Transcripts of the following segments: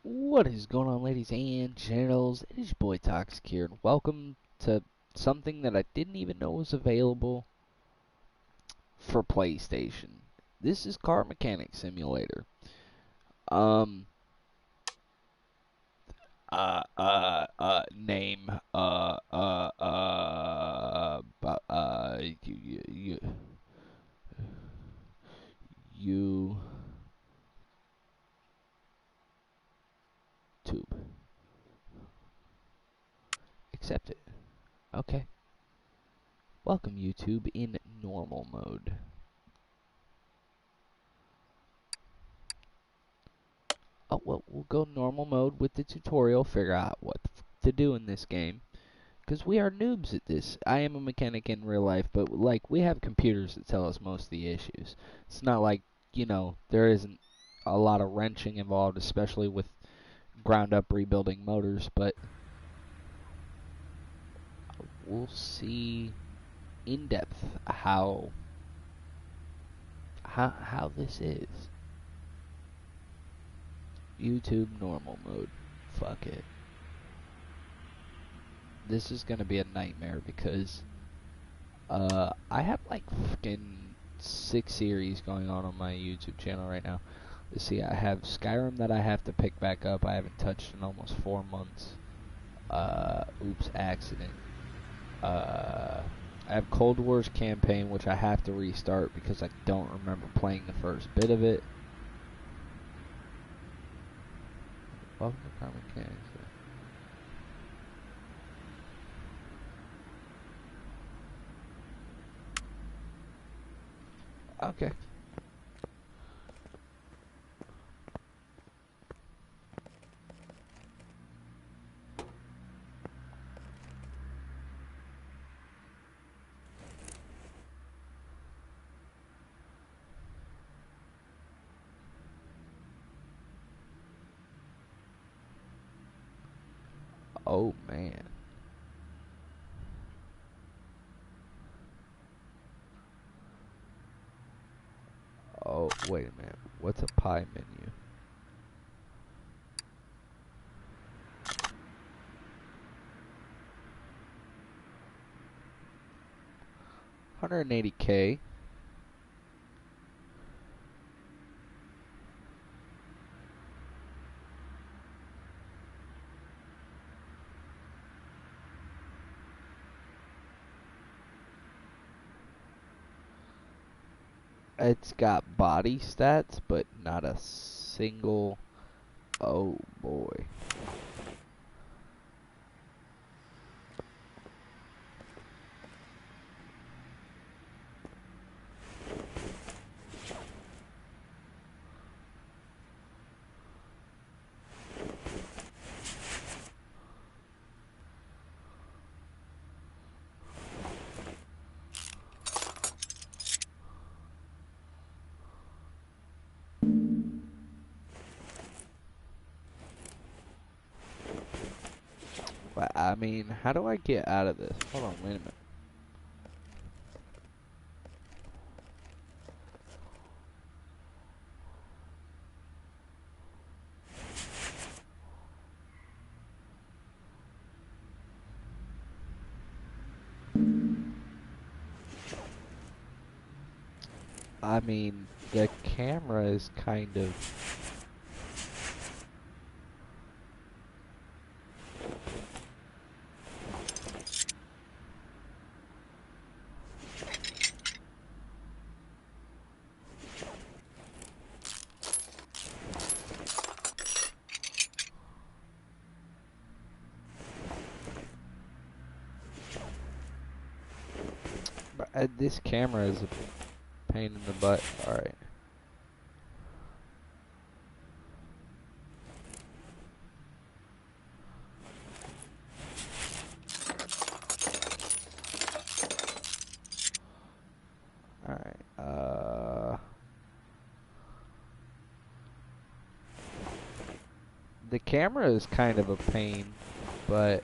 What is going on, ladies and genitals? It is your boy Toxic here, and welcome to something that I didn't even know was available for PlayStation. This is Car Mechanic Simulator. Um, Name, YouTube. Accept it. Okay. Welcome, YouTube, in normal mode. Oh, well, we'll go normal mode with the tutorial, figure out what to do in this game. Because we are noobs at this. I am a mechanic in real life, but, like, we have computers that tell us most of the issues. It's not like, there isn't a lot of wrenching involved, especially with ground-up rebuilding motors, but we'll see in depth how this is. YouTube normal mode. Fuck it. This is gonna be a nightmare because I have like fucking 6 series going on my YouTube channel right now. Let's see, I have Skyrim that I have to pick back up. I haven't touched in almost 4 months. Oops, accident. I have Cold War's campaign, which I have to restart because I don't remember playing the first bit of it. Welcome to Car Mechanics. Okay. Oh man. Oh, wait a minute. What's a pie menu? $180K. It's got body stats, but not a single. Oh boy. I mean, how do I get out of this? Hold on, wait a minute. I mean, the camera is kind of. This camera is a pain in the butt. Alright. Alright. The camera is kind of a pain, but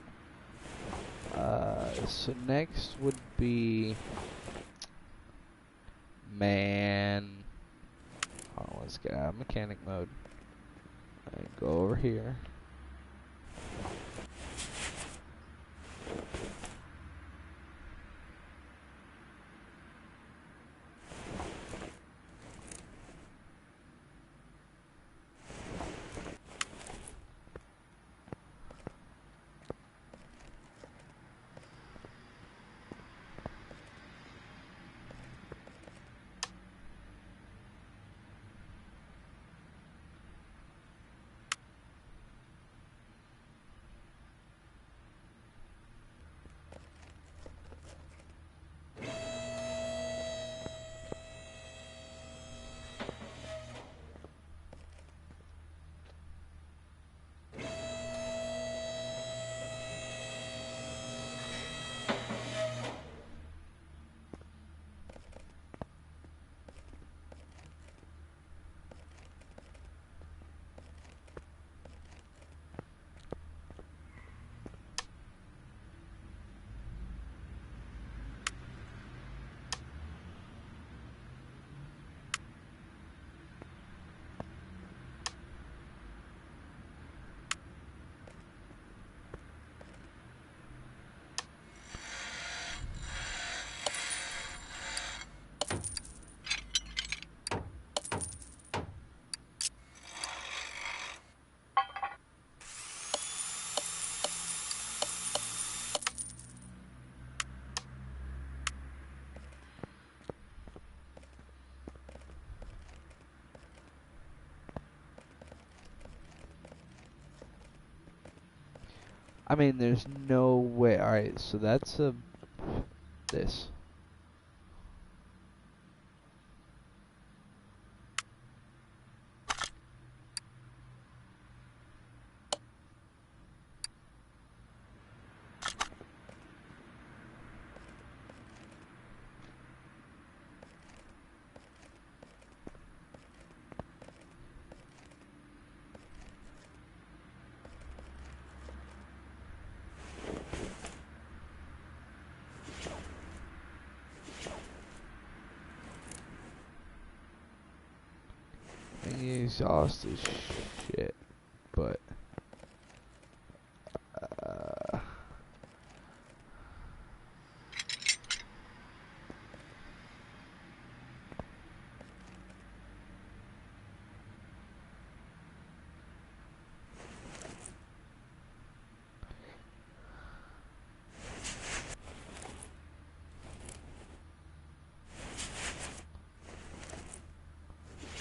so next would be man. Oh, let's get out of mechanic mode. And go over here. I mean, there's no way. Alright, so that's this. And the exhaust is shit, but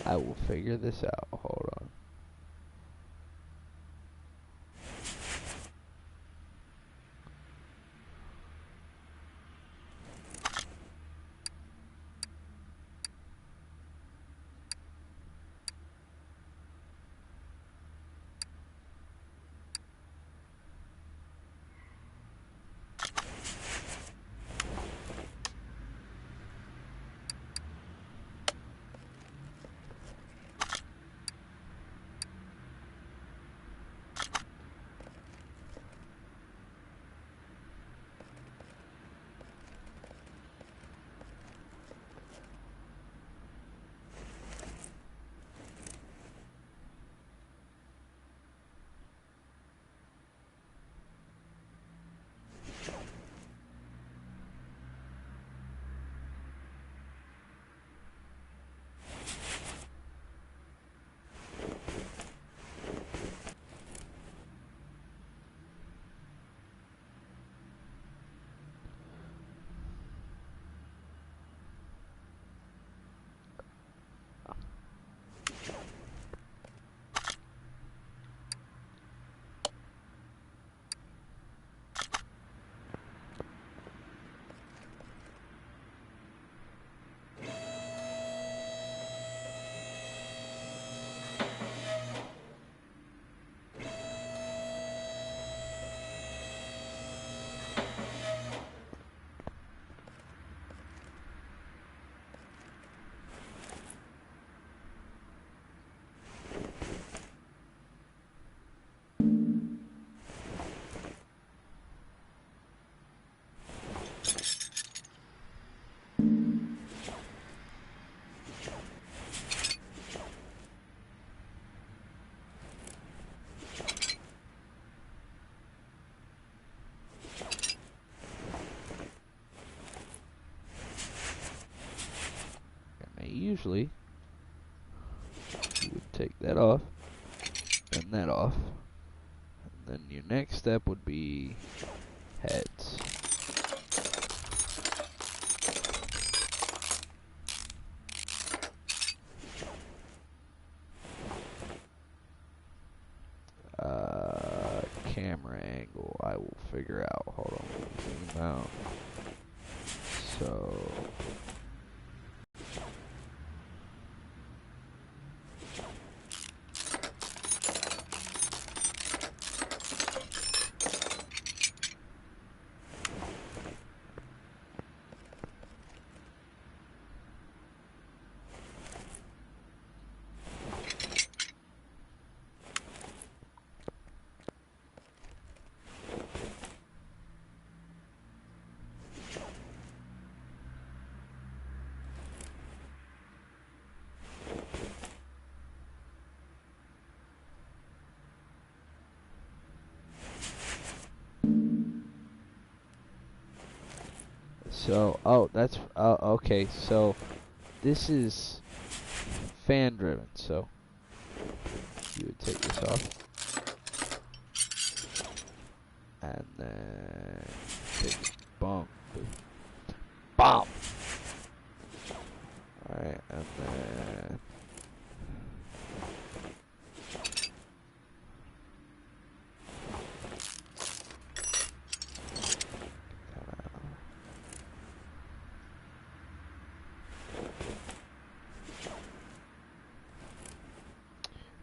I will figure this out. Hold on. usually, you would take that off, then that off, and then your next step would be heads. Camera angle, I will figure out. Hold on, zoom out. So, oh, that's, okay, so this is fan driven, so you would take this off, and then take bump, bomb. Alright, and then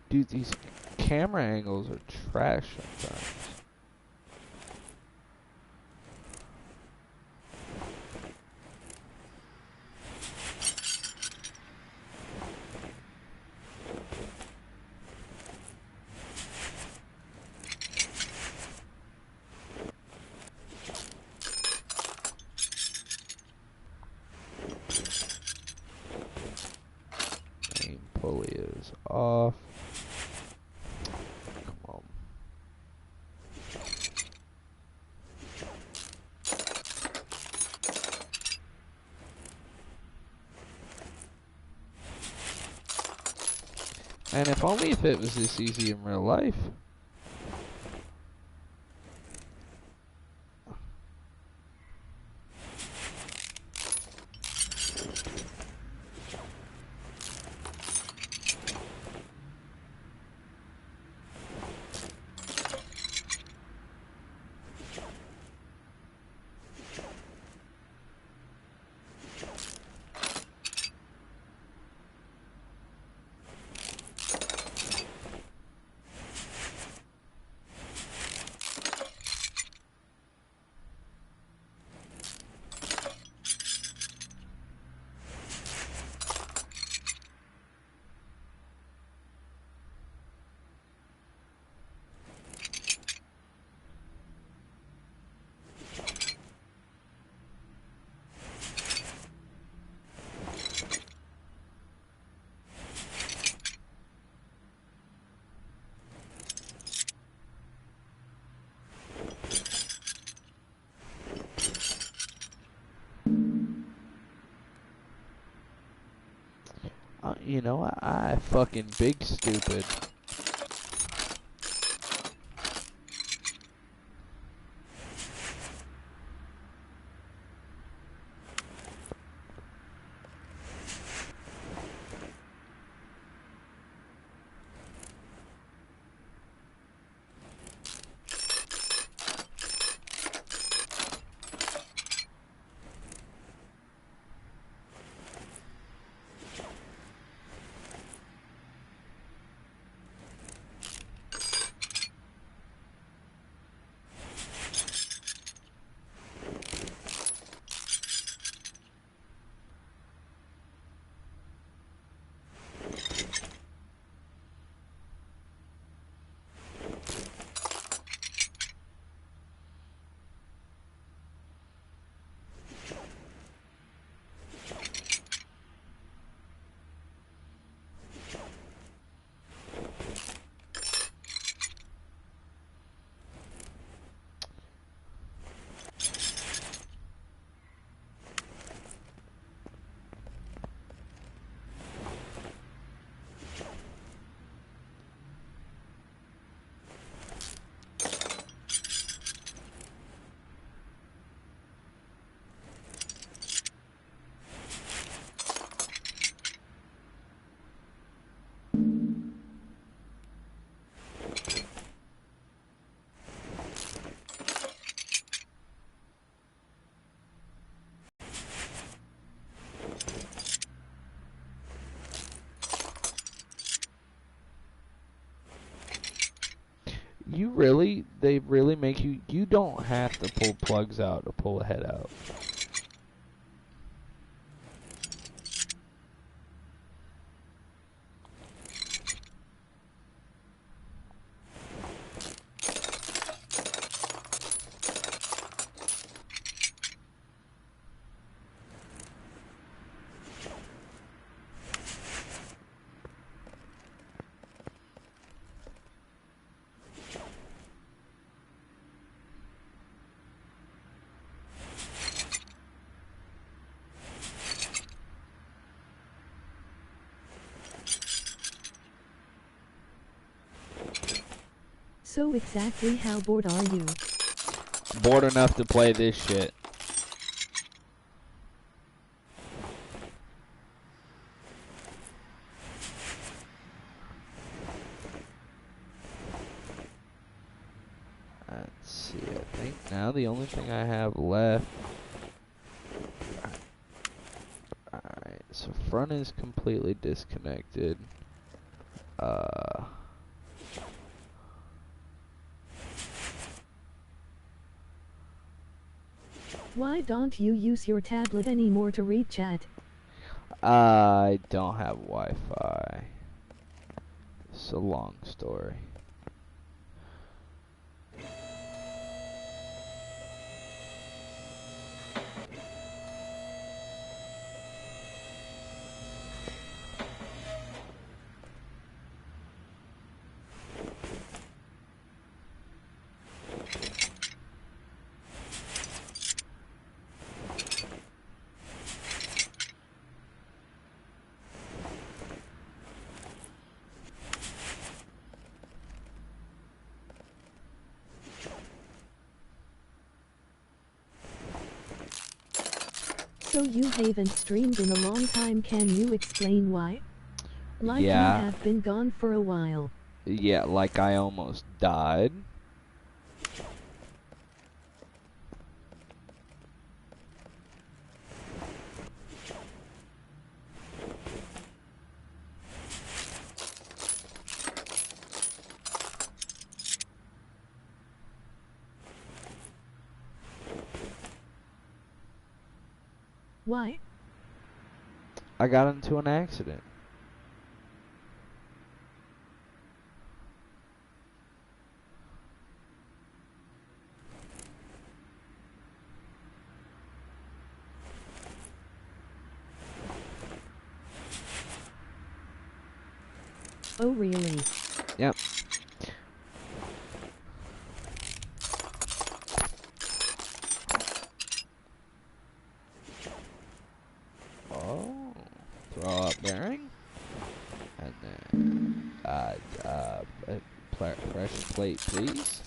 dude, these camera angles are trash sometimes. Main pulley is off. Come on. And if only if it was this easy in real life. You know, I fucking big stupid. they really make you. You don't have to pull plugs out to pull a head out. So exactly how bored are you? Bored enough to play this shit. Let's see, I think now the only thing I have left. Alright, so front is completely disconnected. Why don't you use your tablet anymore to read chat? I don't have Wi-Fi. It's a long story. So you haven't streamed in a long time, can you explain why? Like Yeah. you have been gone for a while. Yeah, like I almost died. Why? I got into an accident. Oh really? Yep. Oh, throw up bearing, and then pressure plate, please,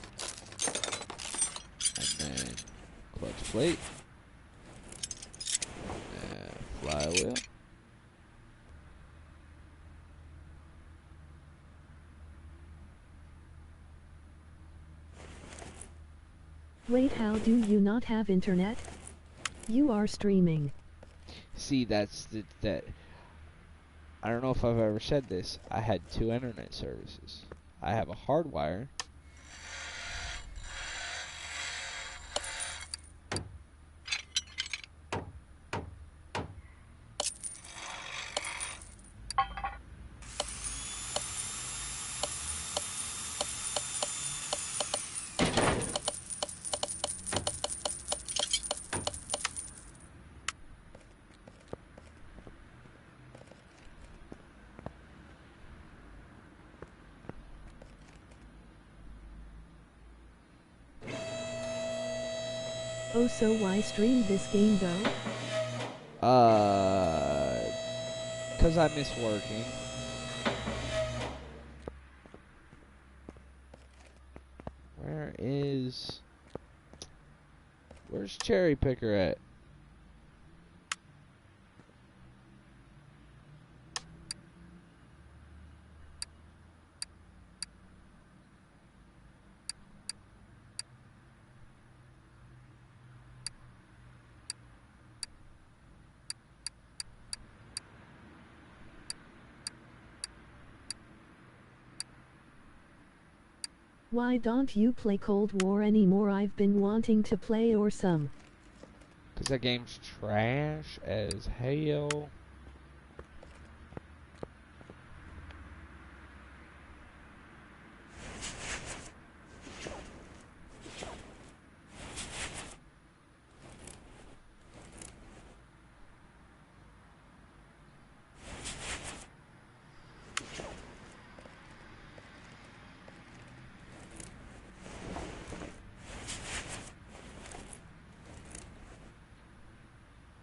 and then clutch plate, and flywheel. Wait, how do you not have internet? You are streaming. See, that's that. I don't know if I've ever said this. I had 2 internet services. I have a hardwire. Oh, so why stream this game though? 'Cause I miss working. Where's Cherry Picker at? Why don't you play Cold War anymore? I've been wanting to play or some. 'Cause that game's trash as hell.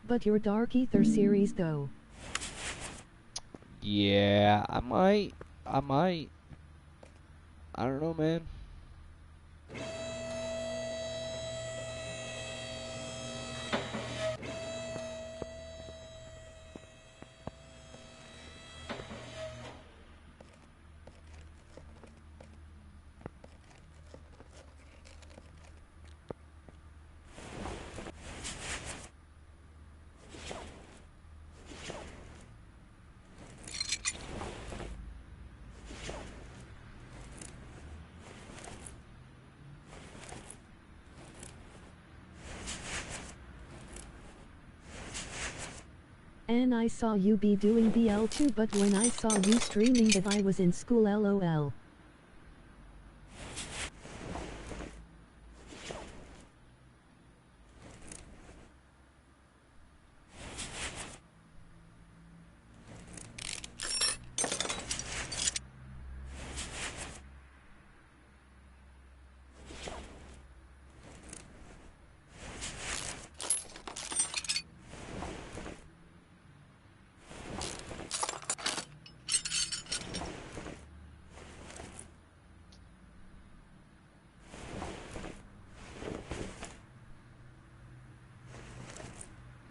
But your Dark Ether series though. Yeah, I might. I don't know, man. And I saw you be doing BL too, but when I saw you streaming that I was in school, lol.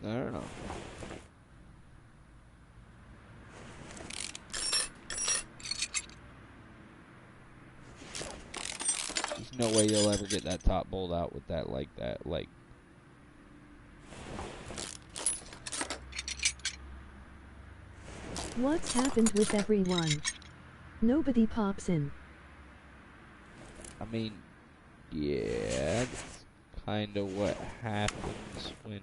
I don't know. There's no way you'll ever get that top bolt out with that like that. Like, What's happened with everyone? Nobody pops in. I mean, yeah, that's kind of what happens when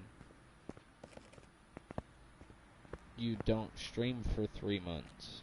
you don't stream for 3 months.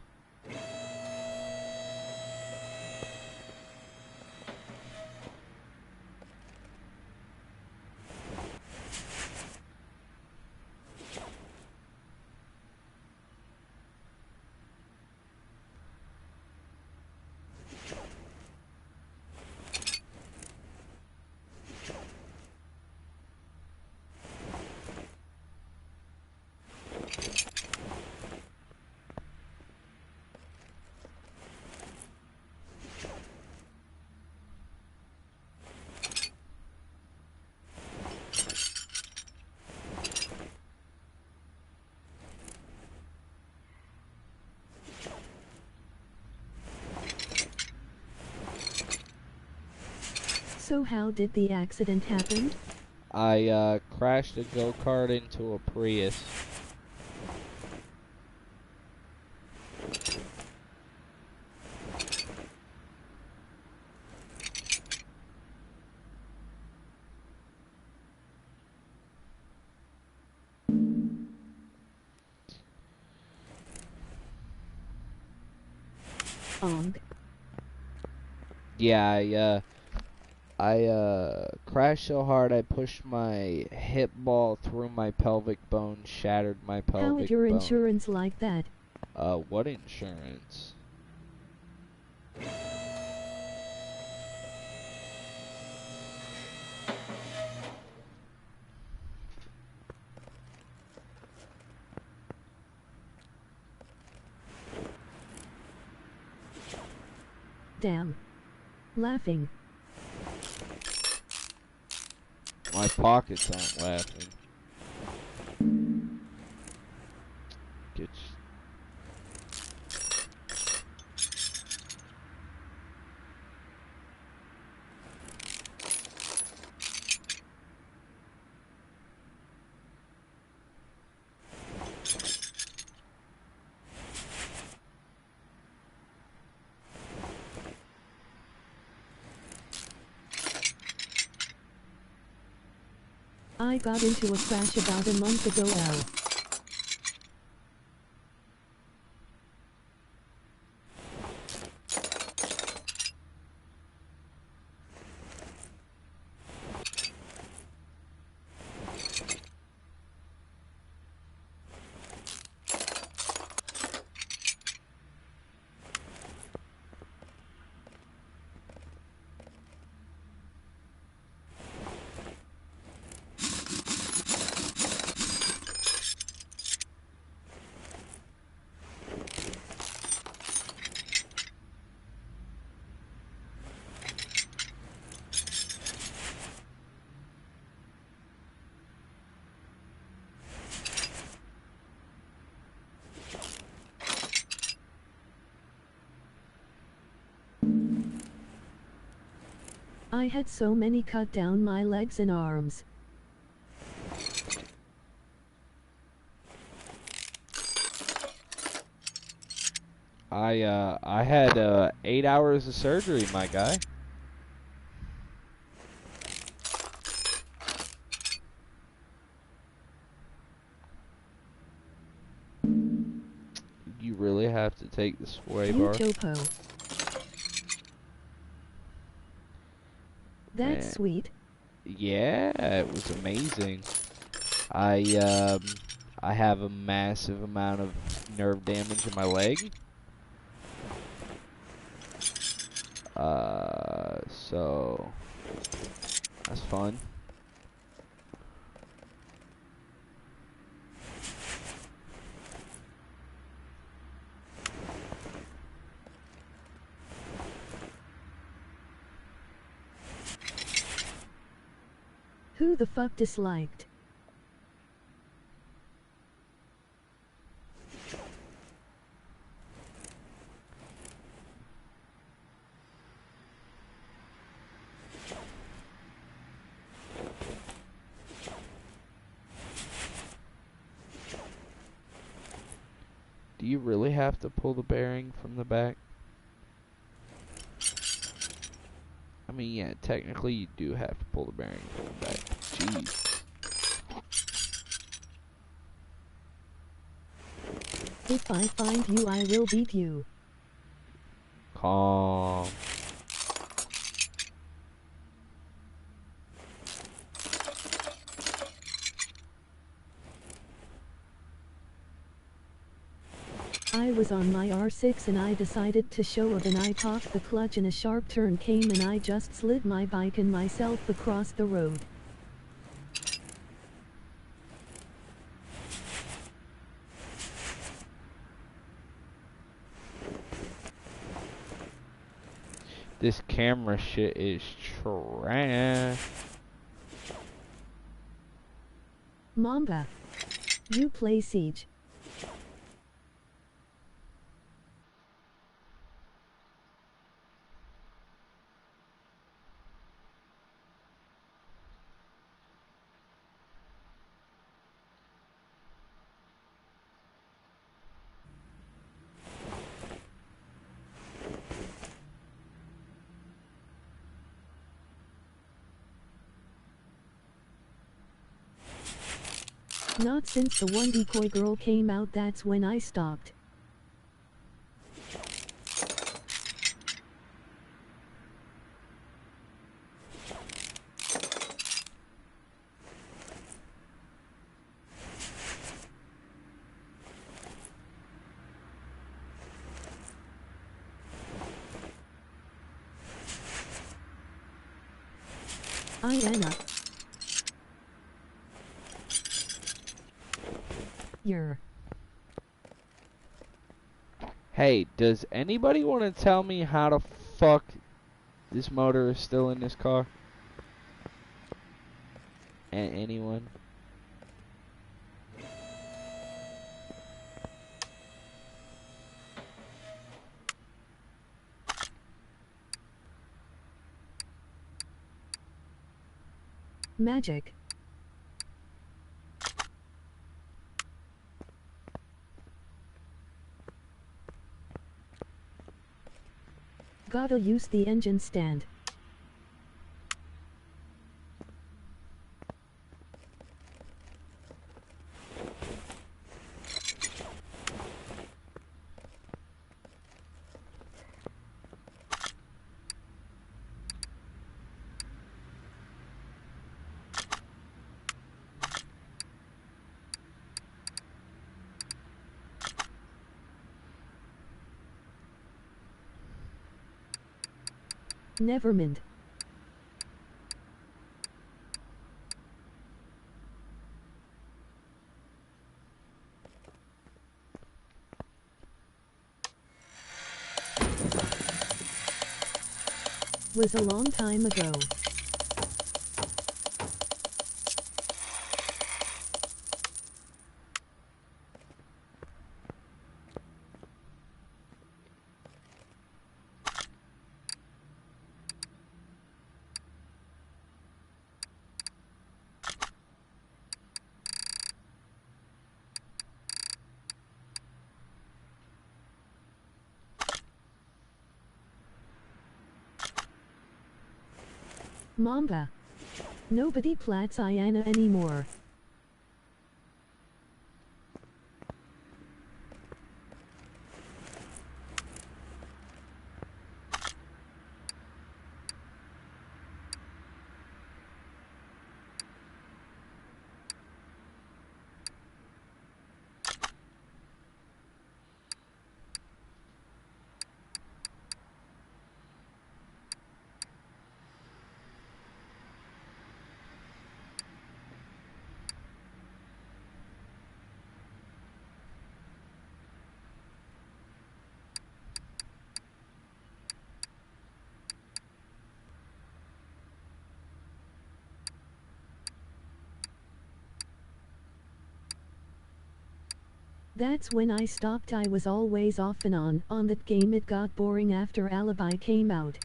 So how did the accident happen? I crashed a go-kart into a Prius. Yeah, I crashed so hard I pushed my hip ball through my pelvic bone, shattered my pelvic How bone. is your insurance like that? What insurance? Damn. Laughing. My pockets aren't laughing. Get I got into a crash about a month ago. I had so many cut down my legs and arms. I had 8 hours of surgery, my guy. You really have to take the sway bar. Chopo. That's Man. sweet. Yeah, it was amazing. I have a massive amount of nerve damage in my leg. So that's fun. Who the fuck disliked? Do you really have to pull the bearing from the back? I mean, yeah, technically you do have to pull the bearing from the back. Jeez. If I find you, I will beat you. Calm. I was on my R6 and I decided to show up and I popped the clutch and a sharp turn came and I just slid my bike and myself across the road. This camera shit is trash. Mamba. You play Siege. Not since the one Decoy Girl came out, that's when I stopped. Anna. Hey, does anybody want to tell me how the fuck this motor is still in this car? Anyone? Magic. Gotta use the engine stand. Never mind. Was a long time ago. Mamba. Nobody plats Iana anymore. That's when I stopped. I was always off and on that game. It got boring after Alibi came out.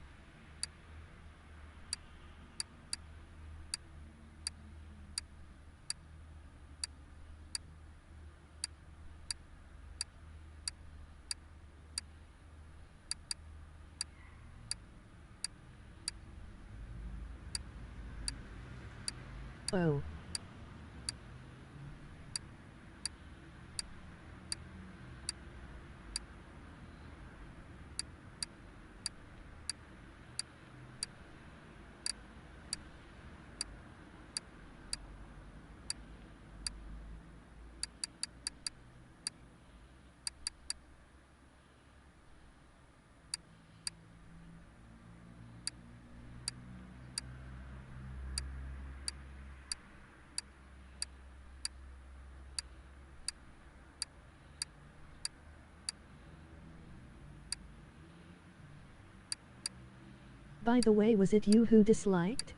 Oh. By the way, was it you who disliked?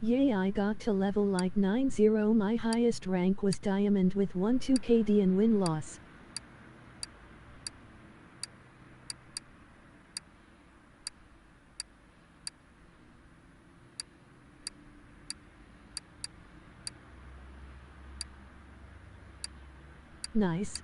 Yay, I got to level like 90. My highest rank was diamond with 1-2 KD and win-loss. Nice.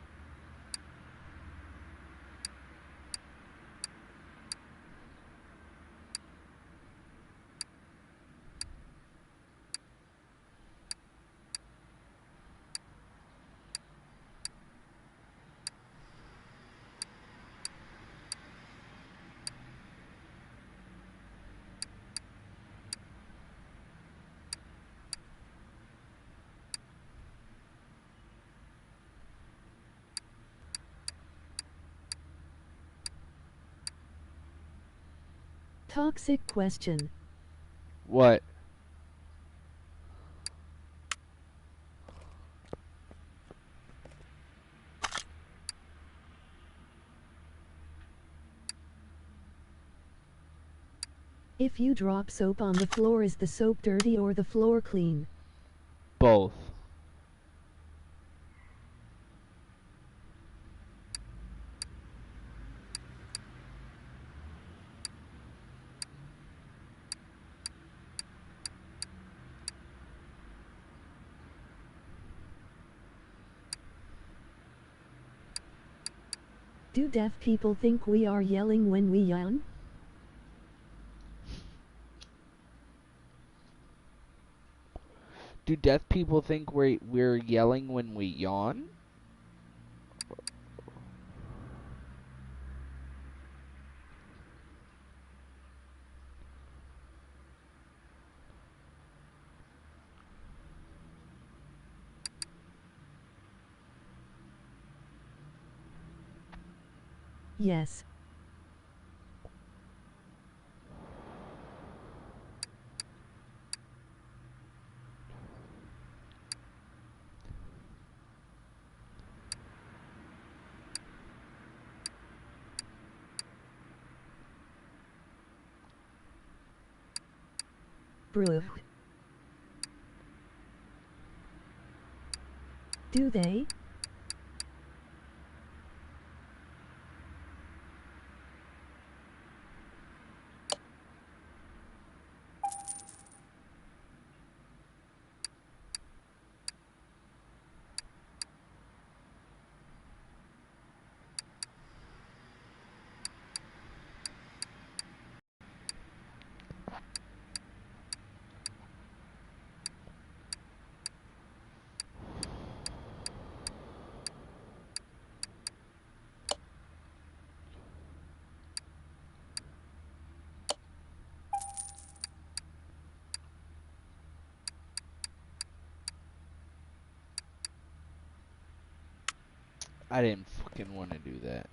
Toxic question. What? If you drop soap on the floor, is the soap dirty or the floor clean? Both. Do deaf people think we are yelling when we yawn? Do deaf people think we're yelling when we yawn? Yes. Brew. Do they? I didn't fucking want to do that.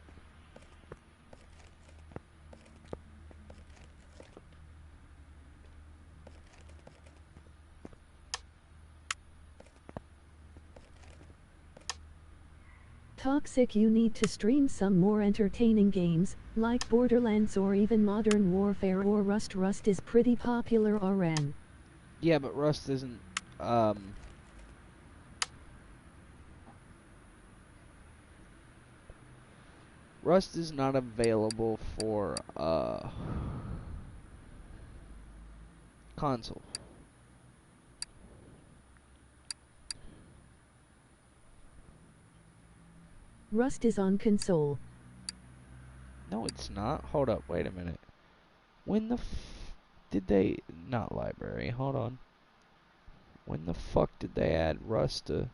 Toxic, you need to stream some more entertaining games, like Borderlands or even Modern Warfare or Rust. Rust is pretty popular RN. Yeah, but Rust isn't, Rust is not available for, console. Rust is on console. No, it's not. Hold up, wait a minute. When the did they... Not library, hold on. When the fuck did they add Rust to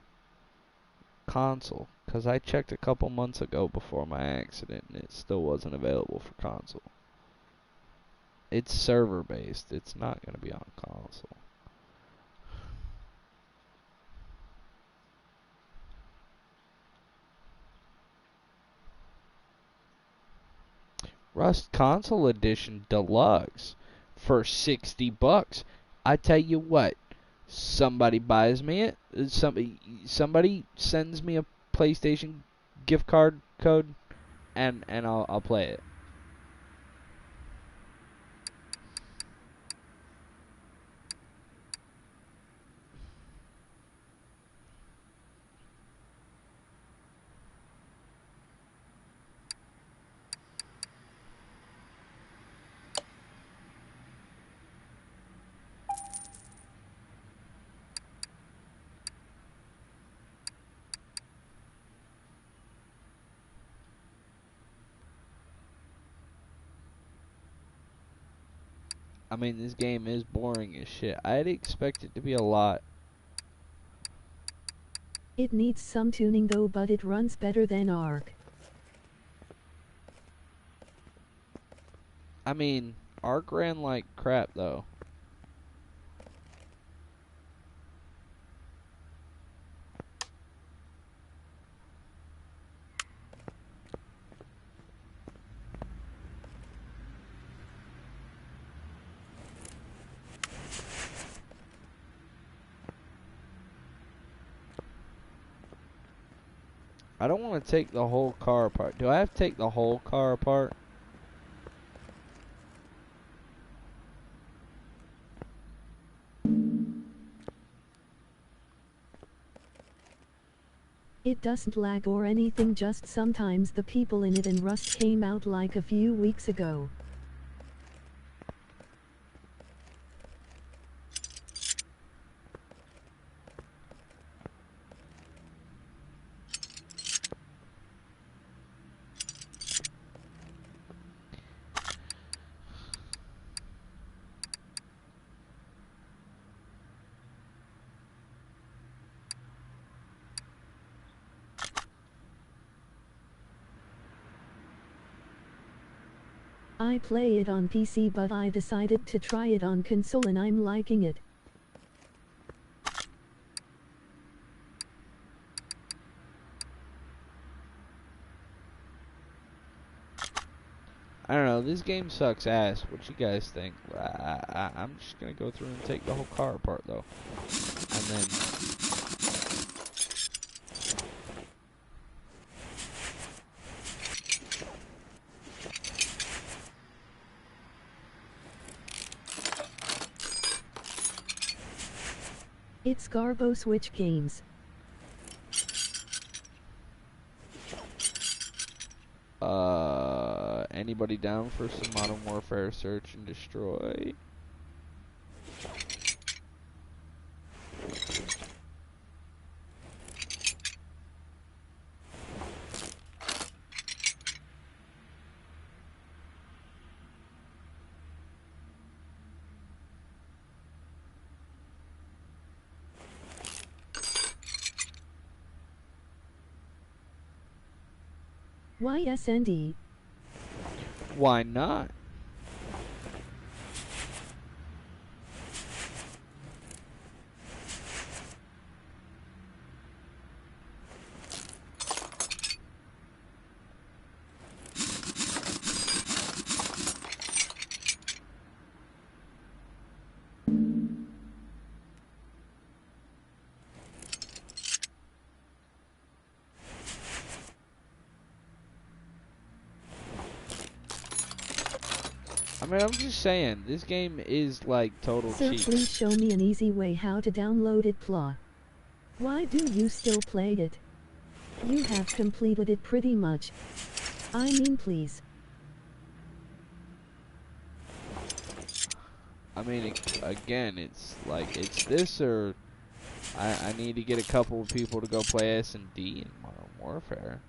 console? Because I checked a couple months ago before my accident and it still wasn't available for console. It's server based. It's not going to be on console. Rust Console Edition Deluxe for $60. I tell you what, somebody buys me it, somebody sends me a PlayStation gift card code, and I'll play it. I mean, this game is boring as shit. I'd expect it to be a lot. It needs some tuning though, but it runs better than Ark. I mean, Ark ran like crap though. I don't want to take the whole car apart. Do I have to take the whole car apart? It doesn't lag or anything, just sometimes the people in it, and Rust came out like a few weeks ago. I play it on PC, but I decided to try it on console and I'm liking it. this game sucks ass. What you guys think? I'm just gonna go through and take the whole car apart though, and then. It's Garbo Switch Games. Anybody down for some Modern Warfare Search and Destroy? YSND. Why not? I mean, I'm just saying, this game is like total Sir, cheat. please show me an easy way how to download it, Claw. Why do you still play it? You have completed it pretty much. I mean, please. I mean, again, it's like, it's this or I need to get a couple of people to go play S&D in Modern Warfare.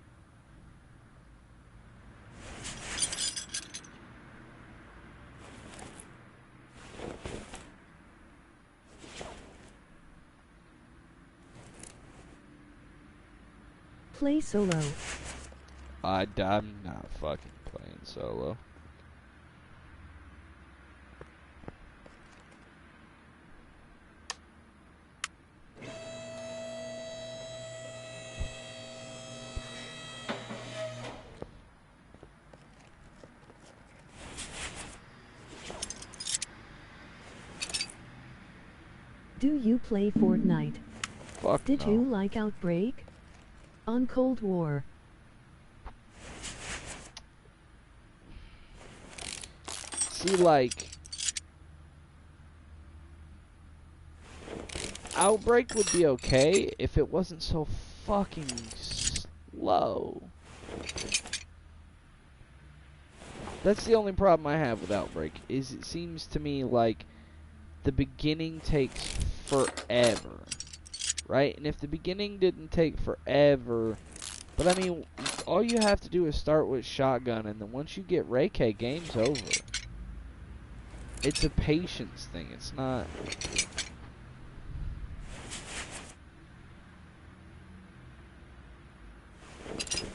Play solo. I'm not fucking playing solo. Do you play Fortnite? Fuck Did no. you like Outbreak? On Cold War. See, like, Outbreak would be okay if it wasn't so fucking slow. That's the only problem I have with Outbreak, is it seems to me like the beginning takes forever, right? And if the beginning didn't take forever, but I mean, all you have to do is start with shotgun, and then once you get Ray K, game's over. It's a patience thing, it's not...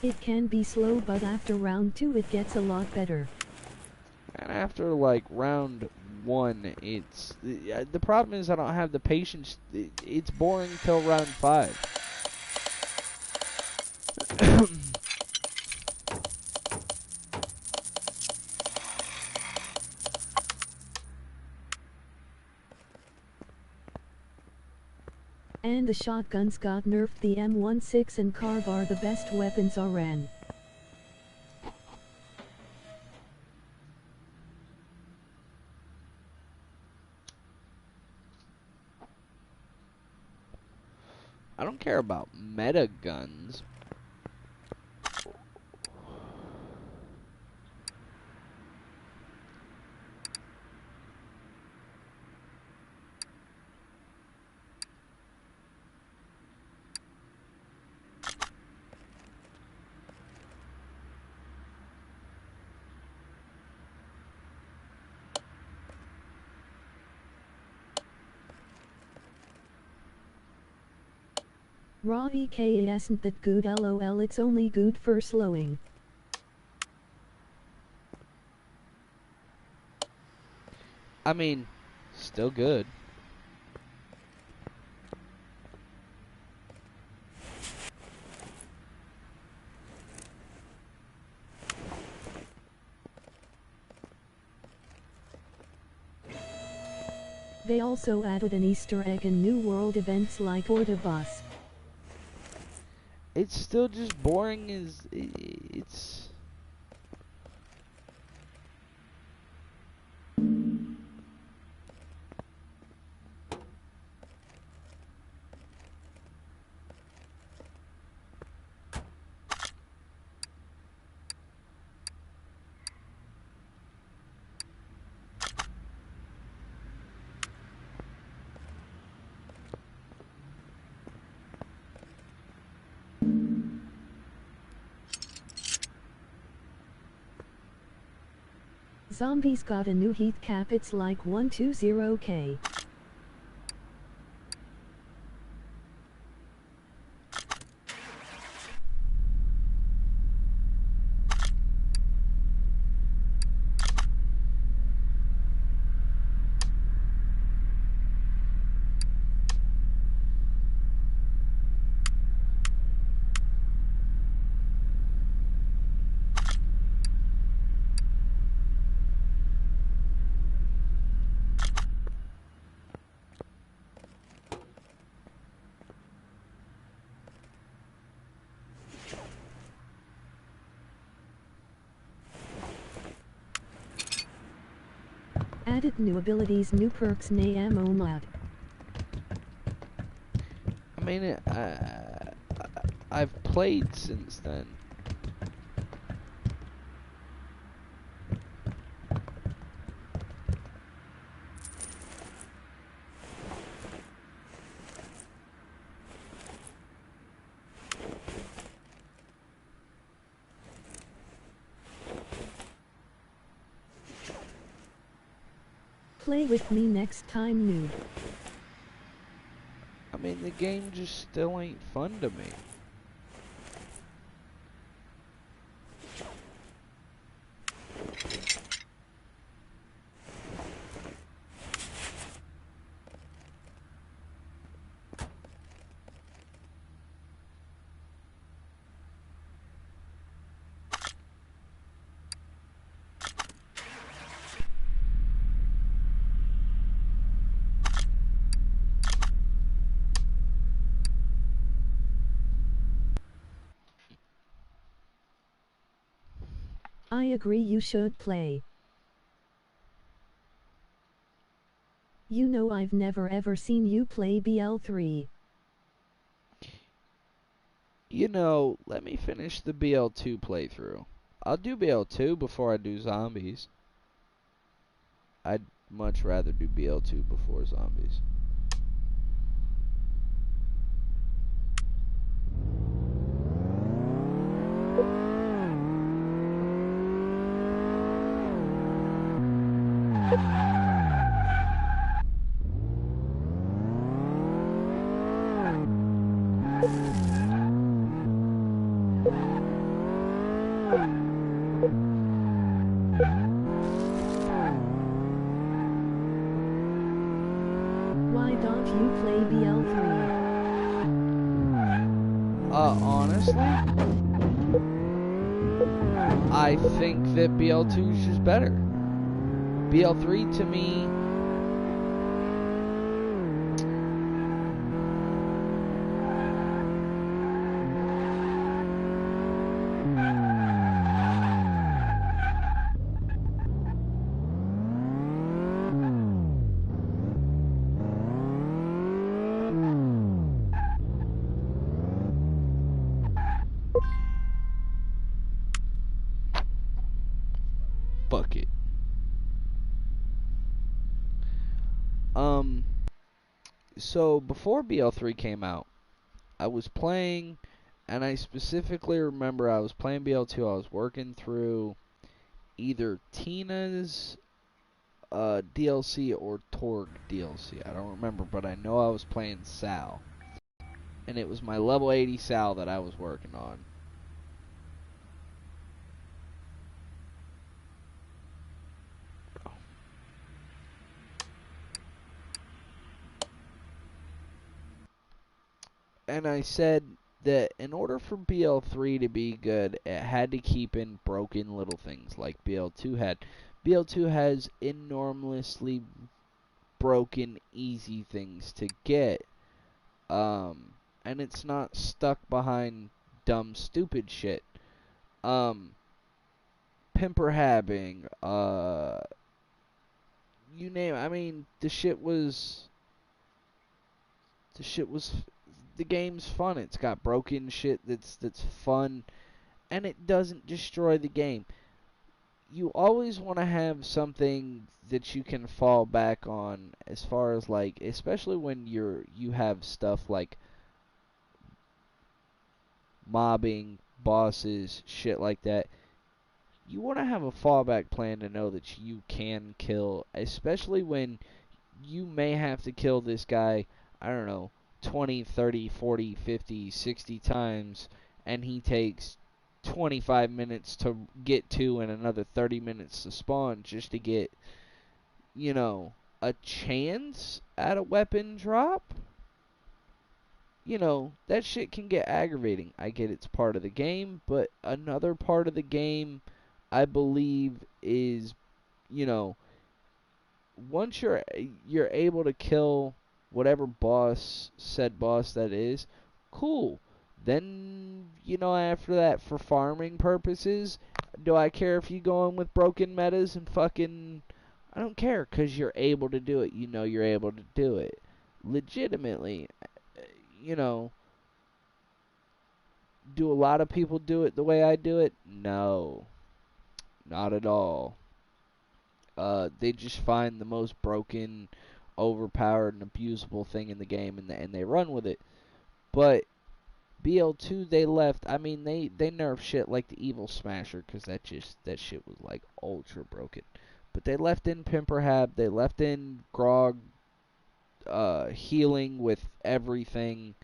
It can be slow, but after round 2 it gets a lot better. And after, like, round 1, it's... The problem is I don't have the patience. It's boring till round 5. And the shotguns got nerfed. The M16 and Carv are the best weapons on RAN. I don't care about meta guns. Raw EK isn't that good, lol, it's only good for slowing. I mean, still good. They also added an Easter egg and new world events like Orta Bus. It's still just boring as it's. Zombies got a new heat cap, it's like 120K. Added new abilities, new perks, new ammo mod. I mean, I've played since then. Play with me next time, noob. I mean, the game just still ain't fun to me. I agree, you should play. You know I've never ever seen you play BL3. You know, let me finish the BL2 playthrough. I'll do BL2 before I do zombies. I'd much rather do BL2 before zombies. Why don't you play BL3? Honestly, I think that BL2 is just better. BL3 to me, fuck it. So before BL3 came out, I was playing, and I specifically remember I was playing BL2. I was working through either Tina's DLC or Torg DLC. I don't remember, but I know I was playing Sal, and it was my level 80 Sal that I was working on. And I said that in order for BL3 to be good, it had to keep in broken little things like BL2 had. BL2 has enormously broken, easy things to get. And it's not stuck behind dumb, stupid shit. Um, Pimper habbing, you name it. I mean, the shit was, the game's fun. It's got broken shit that's fun, and it doesn't destroy the game. You always want to have something that you can fall back on as far as like, especially when you have stuff like mobbing, bosses, shit like that. You want to have a fallback plan to know that you can kill, especially when you may have to kill this guy, I don't know, 20, 30, 40, 50, 60 times, and he takes 25 minutes to get to and another 30 minutes to spawn just to get, you know, a chance at a weapon drop. That shit can get aggravating. I get it's part of the game, but another part of the game, I believe, is, you know, once you're able to kill whatever said boss that is, cool. Then, after that, for farming purposes, do I care if you go in with broken metas and fucking... I don't care, because you're able to do it. You're able to do it. Legitimately, you know, do a lot of people do it the way I do it? No, not at all. They just find the most broken, overpowered, and abusable thing in the game, and they run with it. But BL2, they left. I mean, they nerfed shit like the Evil Smasher, because that shit was like ultra broken. But they left in Pimperhab. They left in Grog, healing with everything.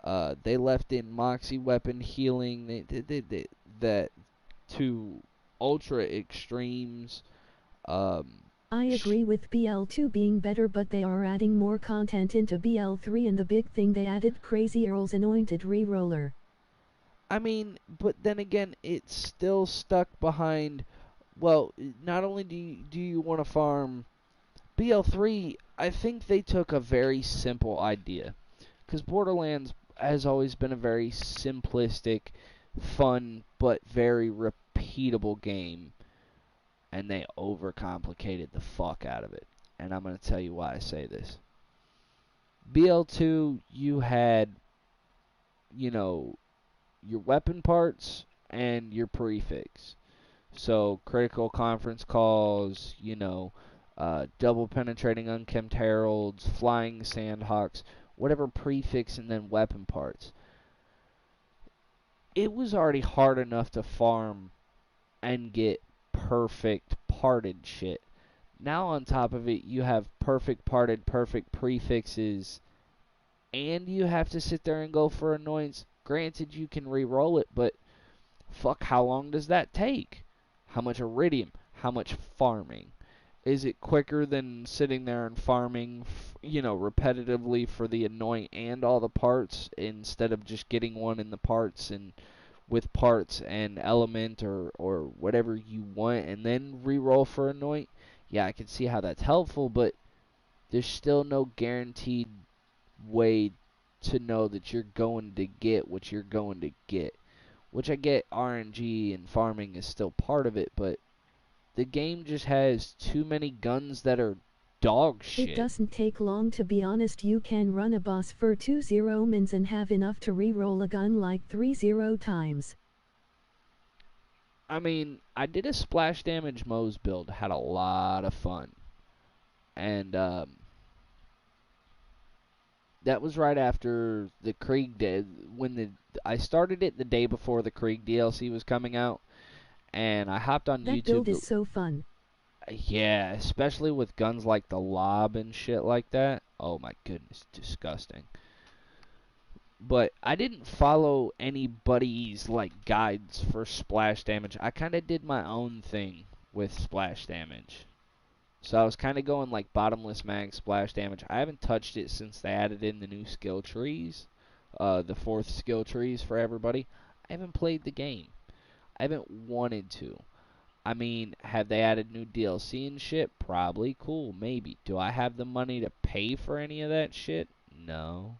They left in Moxie weapon healing. They did that to ultra extremes. Um, I agree with BL2 being better, but they are adding more content into BL3, and the big thing they added Crazy Earl's Anointed Reroller. I mean, but then again, it's still stuck behind. Well, not only do you want to farm BL3, I think they took a very simple idea, because Borderlands has always been a very simplistic, fun, but very repeatable game, and they overcomplicated the fuck out of it. And I'm going to tell you why I say this. BL2, you had, your weapon parts and your prefix. So, critical conference calls, double penetrating unkempt heralds, flying sandhawks, whatever prefix, and then weapon parts. It was already hard enough to farm and get perfect parted shit. Now on top of it, you have perfect parted, perfect prefixes, and you have to sit there and go for annoyance. Granted, you can re-roll it, but fuck, how long does that take? How much iridium? How much farming? Is it quicker than sitting there and farming, repetitively for the anoint and all the parts, instead of just getting one in the parts and with parts and element or whatever you want, and then re-roll for anoint? Yeah, I can see how that's helpful, but there's still no guaranteed way to know that you're going to get what you're going to get. Which I get, RNG and farming is still part of it, but the game just has too many guns that are dog It shit. doesn't take long, to be honest. You can run a boss for 2 0 mins and have enough to re-roll a gun like 3-0 times. I mean, I did a splash damage Moe's build, had a lot of fun. And that was right after the Krieg I started it the day before the Krieg DLC was coming out, and I hopped on That YouTube build is so fun. Yeah, especially with guns like the Lob and shit like that. Oh my goodness, disgusting. But I didn't follow anybody's like guides for splash damage. I kind of did my own thing with splash damage. So I was kind of going like bottomless mag splash damage. I haven't touched it since they added in the new skill trees, the fourth skill trees for everybody. I haven't played the game. I haven't wanted to. I mean, have they added new DLC and shit? Probably. Cool, maybe. Do I have the money to pay for any of that shit? No.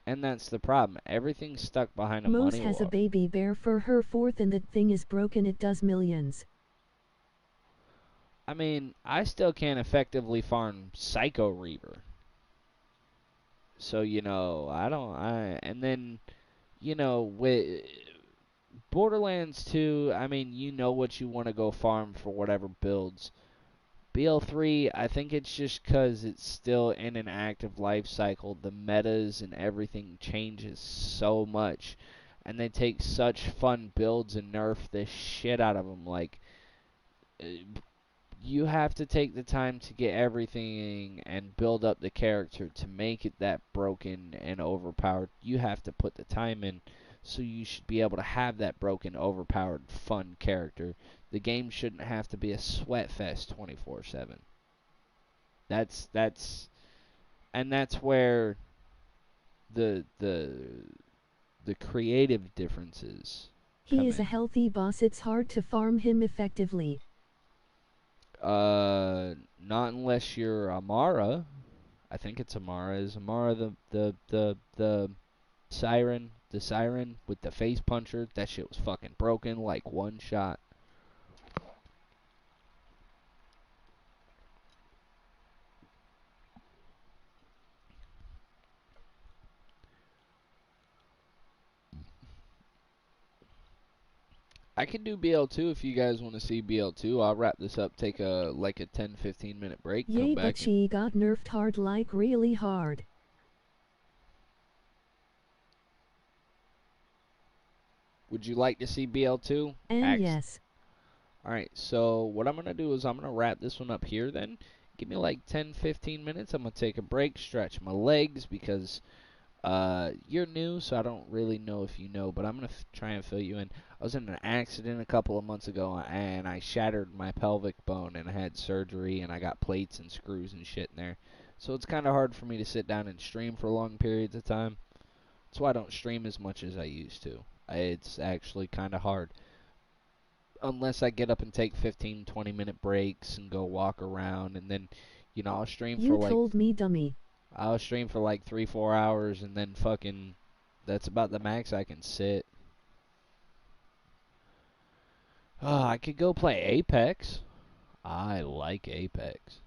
And that's the problem. Everything's stuck behind a Mose money has a wall. baby bear for her fourth and that thing is broken. It does millions. I mean, I still can't effectively farm Psycho Reaver. So, and then, with Borderlands 2, I mean, you know what you want to go farm for whatever builds. BL3, I think it's just because it's still in an active life cycle. The metas and everything changes so much. And they take such fun builds and nerf the shit out of them. Like, uh, you have to take the time to get everything and build up the character to make it that broken and overpowered. You have to put the time in, so you should be able to have that broken, overpowered, fun character. The game shouldn't have to be a sweat fest 24/7. That's and that's where the the the creative differences He come is a in. healthy boss. It's hard to farm him effectively. Not unless you're Amara. I think it's Amara. Is Amara the siren? The siren with the face puncher? That shit was fucking broken like one shot. I can do BL2 if you guys want to see BL2. I'll wrap this up, take a 10-15 minute break, come Yay, but back and she got nerfed hard, like really hard. would you like to see BL2? And yes. Alright, so what I'm going to do is I'm going to wrap this one up here then. Give me like 10-15 minutes. I'm going to take a break, stretch my legs because you're new, so I don't really know if you know, but I'm going to try and fill you in. I was in an accident a couple of months ago and I shattered my pelvic bone and I had surgery and I got plates and screws and shit in there. So it's kind of hard for me to sit down and stream for long periods of time. That's why I don't stream as much as I used to. It's actually kind of hard unless I get up and take 15-20 minute breaks and go walk around, and then I'll stream for You like told me, dummy. 3-4 hours, and then fucking that's about the max I can sit. I could go play Apex. I like Apex.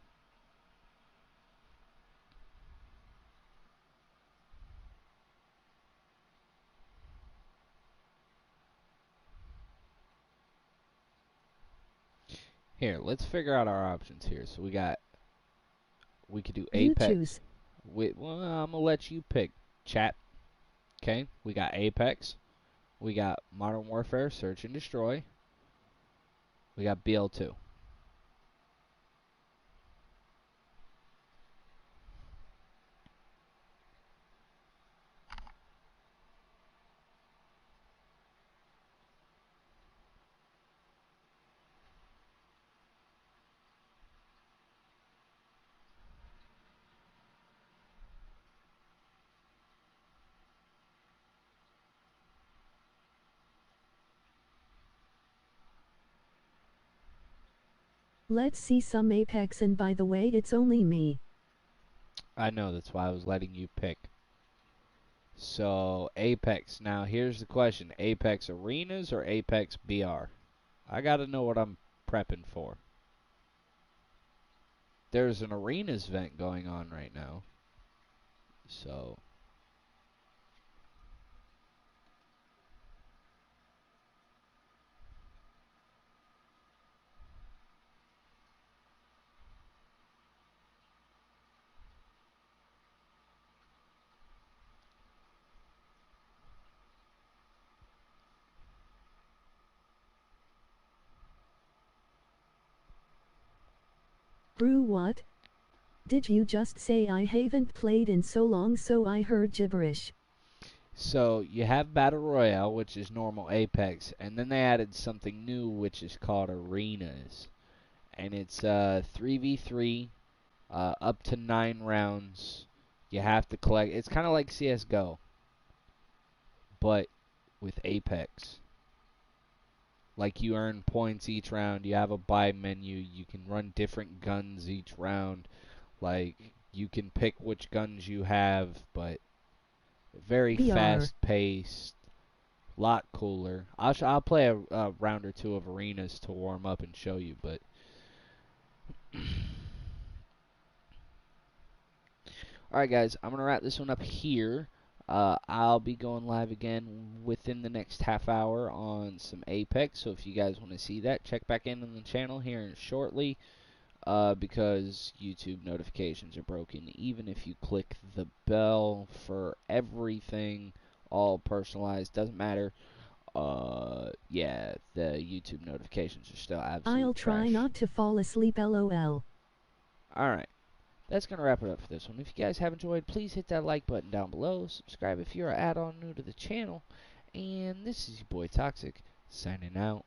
Here, let's figure out our options here. So we could do You Apex. choose. Well, I'm gonna let you pick, chat. Okay, we got Apex. We got Modern Warfare, Search and Destroy. We got BL2. Let's see some Apex, and by the way, it's only me. I know, that's why I was letting you pick. So, Apex. Now, here's the question. Apex Arenas or Apex BR? I gotta know what I'm prepping for. There's an Arenas event going on right now. So, Brew, what? Did you just say I haven't played in so long, so I heard gibberish? So you have Battle Royale, which is normal Apex, and then they added something new, which is called Arenas, and it's 3v3, up to 9 rounds. You have to collect. It's kind of like CS:GO, but with Apex. Like you earn points each round. You have a buy menu. You can run different guns each round. Like you can pick which guns you have, but very VR. fast paced. Lot cooler. I'll play a round or two of Arenas to warm up and show you, but alright guys, I'm gonna wrap this one up here. I'll be going live again within the next half hour on some Apex, so if you guys want to see that, check back in on the channel here shortly, because YouTube notifications are broken. Even if you click the bell for everything, all personalized, doesn't matter. Yeah, the YouTube notifications are still I'll absolute try trash. not to fall asleep, lol. Alright, that's going to wrap it up for this one. If you guys have enjoyed, please hit that like button down below. Subscribe if you're an add-on new to the channel. And this is your boy Toxic, signing out.